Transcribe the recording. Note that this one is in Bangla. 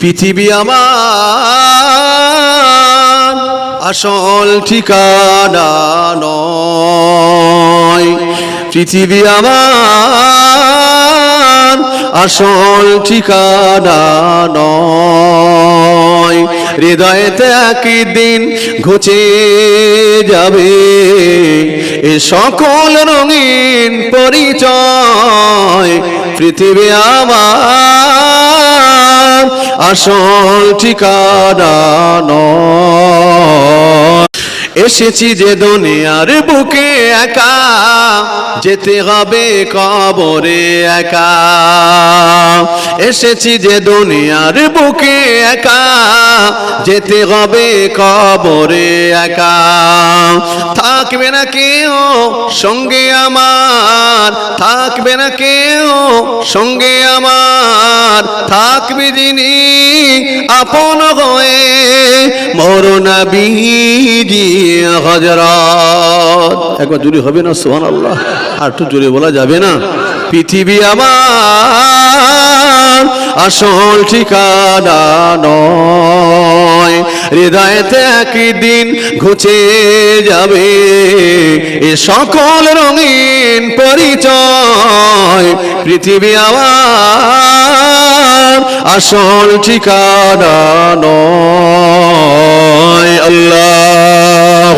পৃথিবী আমার আসল ঠিকানা নয়, পৃথিবী আমার আসল ঠিকানা নয়। হৃদয়েতে একদিন ঘুচে যাবে এ সকল রঙিন পরিচয়। পৃথিবী আমার আসল ঠিকানা নয়। এসেছি যে দুনিয়ার বুকে একা, যেতে হবে কবরে একা। এসেছি যে দুনিয়ার বুকে একা, যেতে হবে কবরে একা। থাকবে না কেউ সঙ্গে আমার, থাকবে না কেউ সঙ্গে আমার, থাকবে যিনি আপন হয়ে মোর নবীজি হযরত। একবার জোরে হবে না সুবহানাল্লাহ? আর একটু জোরে বলা যাবে না? পৃথিবী আমার আসল ঠিকানা নয়, হৃদয়েতে একদিন ঘুচে যাবে এ সকল রঙিন পরিচয়। পৃথিবী আমার আসল ঠিকানা নয়। আল্লাহ